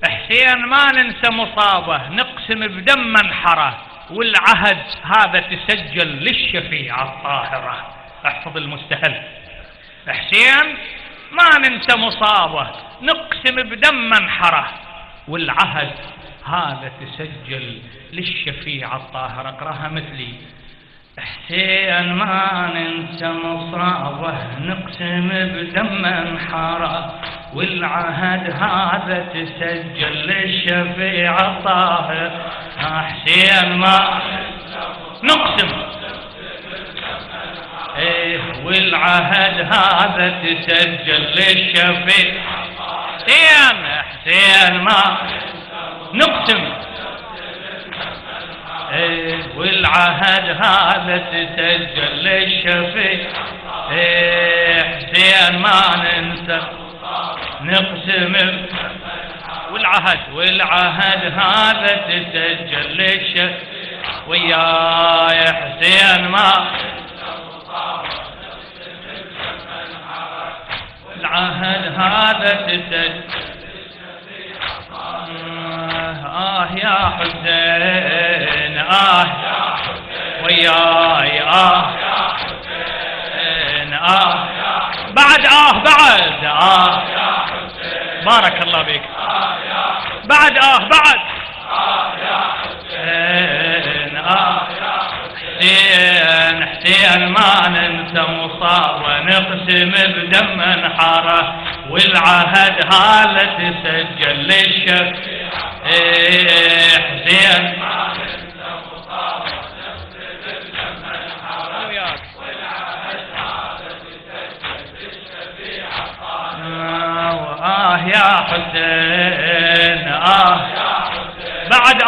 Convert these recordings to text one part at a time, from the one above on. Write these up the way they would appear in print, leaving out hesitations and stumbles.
حسين ما ننسى مصابه، نقسم بدم منحره، والعهد هذا تسجل للشفيعة الطاهرة. احفظ المستهل. حسين ما ننسى مصابه، نقسم بدم منحره، والعهد هذا تسجل للشفيعة الطاهرة. اقراها مثلي. حسين ما ننسى مصابه، نقسم بدم منحره، والعهد هذا تسجل للشفيعة الطاهرة. حسين ما نقسم والعهد هذا تسجل للشفيعة. حسين ما نقسم والعهد هذا تسجل للشفيع. حسين ما ننسى نقسم والعهد هذا تسجل للشفيع. وياي حسين ما العهد هذا تسجل. يا حسين وياي يا حسين بعد بارك الله بك. بعد حسين ما ننسى مصاب، ونقسم بدم منحره، والعهد هذا تسجل للشفيع. حسين ما ننسى مصاب، ونقسم بدم منحره، والعهد هذا تسجل للشفيع. يا حسين بعد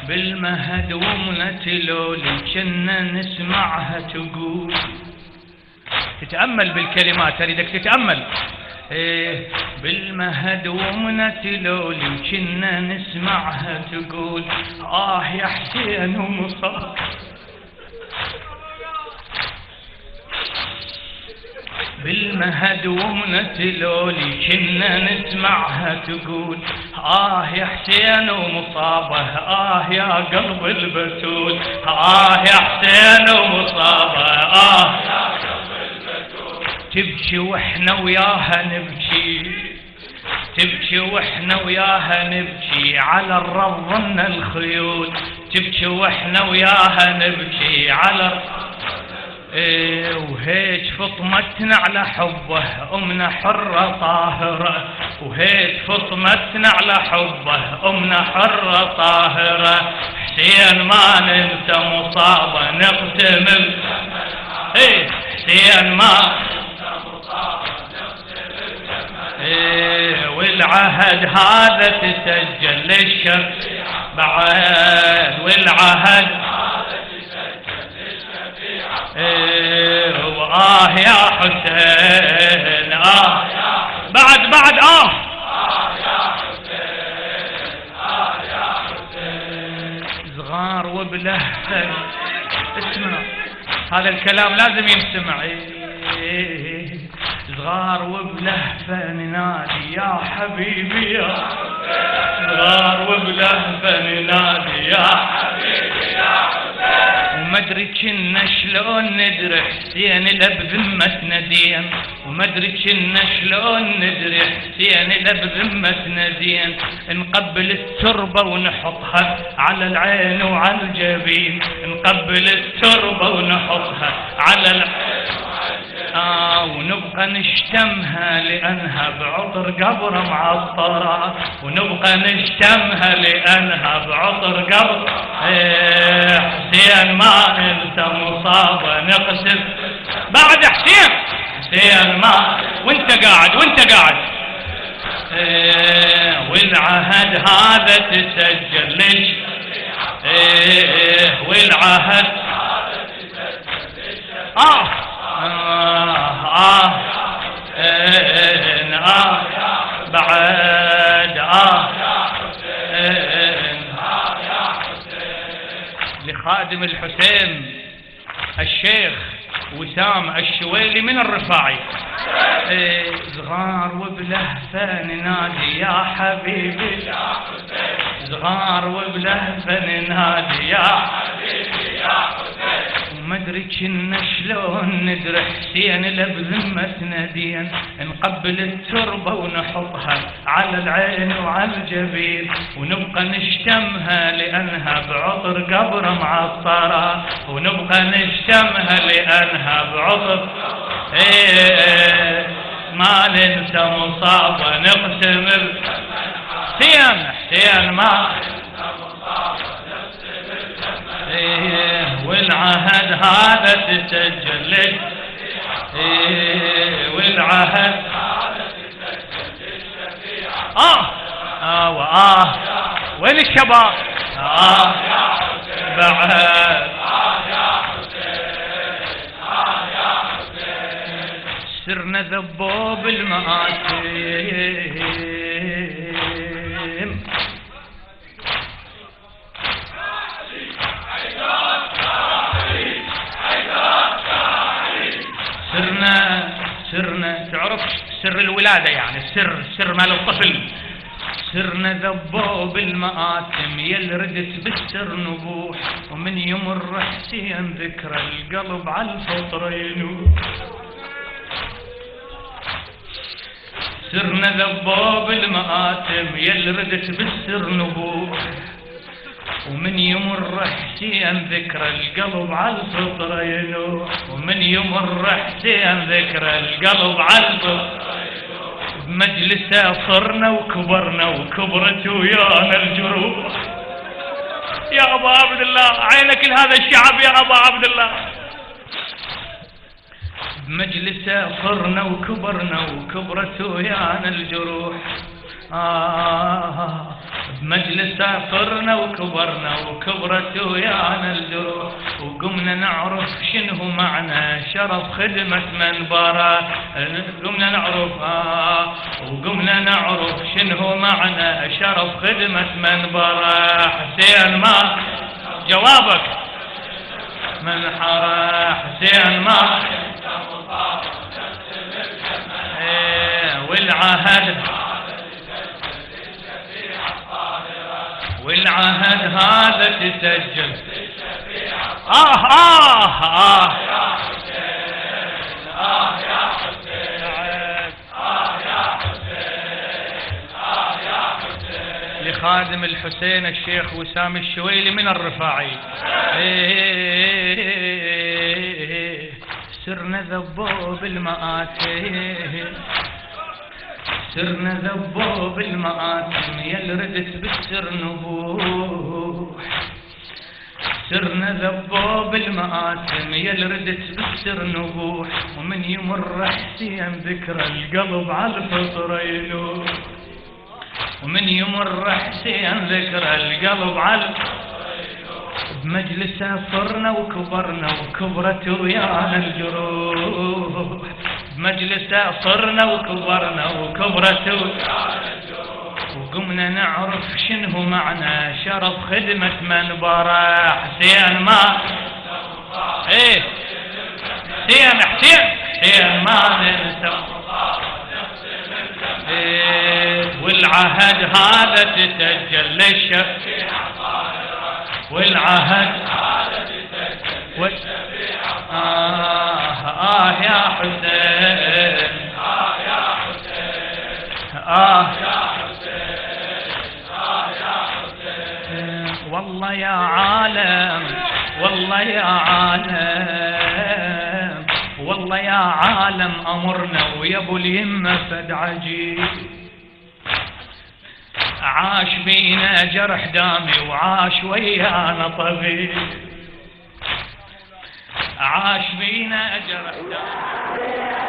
بالمهد ومنة لولي كنا نسمعها تقول. تتأمل بالكلمات، أريدك تتأمل. بالمهد ومنة لولي كنا نسمعها تقول يا حسين ومصاب. بالمهد ومنة لولي كنا نسمعها تقول يا حسين ومصابه، يا قلب البتول، يا حسين ومصابه، يا قلب البتول. تبكي واحنا وياها نبكي، تبكي واحنا وياها نبكي على الرضن الخيول. تبكي واحنا وياها نبكي على وهيك فطمتنا على حبه، أمنا حرة طاهرة. وهيك فطمتنا على حبه، أمنا حرة طاهرة. حسين ما ننسى مصابه، نقسم حسين ما ننسى مصابه، نقسم والعهد هذا تسجل للشفيع. بعد والعهد يا حسين بعد يا حسين صغار وبلهفة. اسمع هذا الكلام لازم ينسمع. صغار وبلهفة ننادي يا حبيبي يا حسين، صغار وبلهفة ننادي يا حبيبي يا حسين. وما ادري كنا شلون ندري حسين لبذمتنا زين، وما ادري كنا شلون ندري حسين لبذمتنا زين. نقبل التربة ونحطها على العين وعلى الجبين، نقبل التربة ونحطها على العين ونبقى نشتمها لأنها بعطر قبر معطرة، ونبقى نشتمها لأنها بعطر قبر. حسين ما ننسى مصابة، نقسم بعد حسين ما وانت قاعد والعهد هذا تسجل ليش. والعهد هذا تسجل ليش. بعد لخادم الحسين الشيخ وسام الشويلي من الرفاعي. صغار وبلهفة ننادي يا حبيبي يا حسين، صغار وبلهفة ننادي يا حبيبي يا حسين، وما ادري كنا شلون ندري حسين لبذمتنا دين، نقبل التربة ونحطها على العين وعلى الجبين، ونبقى نشتمها لأنها بعطر قبر معطرة، ونبقى نشتمها لأنها بعطر ما ننسى مصابة نقسم حسين حسين ما والعهد هذا تسجل والعهد وين الشباب بعد سرنا ذبوب المآتم سرنا تعرف سر الولادة يعني سر مال الطفل. سرنا ذبوب المآتم يل ردت بالسر نبوح، ومن يمر حسين ذكرى القلب على الفطر ينوح. سرنا ذبوب المآتم يل ردت بالسر نبوح، ومن يمر حسين ذكرى القلب على الفطر ينوح، ومن يمر حسين ذكرى القلب على الفطر ينوح. بمجلسه صرنا وكبرنا وكبرت ويانا الجروح. يا ابا عبد الله عينك لهذا الشعب يا ابا عبد الله. بمجلسه صرنا وكبرنا وكبرت ويانا الجروح. بمجلسه صرنا وكبرنا وكبرت ويانا الجروح، وقمنا نعرف شنو معنى شرف خدمة منبره. قمنا نعرف وقمنا نعرف شنو معنى شرف خدمة منبره. حسين ما جوابك منحره حسين ما والعهد والعهد هذا تسجل. يا حسين يا حسين يا حسين يا حسين لخادم الحسين الشيخ وسام الشويلي من الرفاعي. سرنا ذبوب المآتم سرنا ذبوب المآتم يل ردت بالسر نبوح. سرنا ذبوب المآتم يل ردت بالسر نبوح، ومن يمر حسين ذكرى القلب على الفطر ينوح، ومن يمر حسين ذكرى القلب على الفطر ينوح. بمجلسه صرنا وكبرنا وكبرت ويانا الجروح. بمجلسه صرنا وكبرنا وكبرت ويانا الجروح، وقمنا نعرف شنو معنى شرف خدمة منبره. حسين ما حسين ما ننسى والعهد هذا تسجل للشفيع والعهد هذا تسجل للشفيع. يا حسين يا حسين يا حسين يا حسين. والله يا عالم والله يا عالم والله يا عالم أمرنا ويا ابو اليمة فد عجيب. عاش بينا جرح دامي وعاش ويانا طبيب. عاش بينا جرح دامي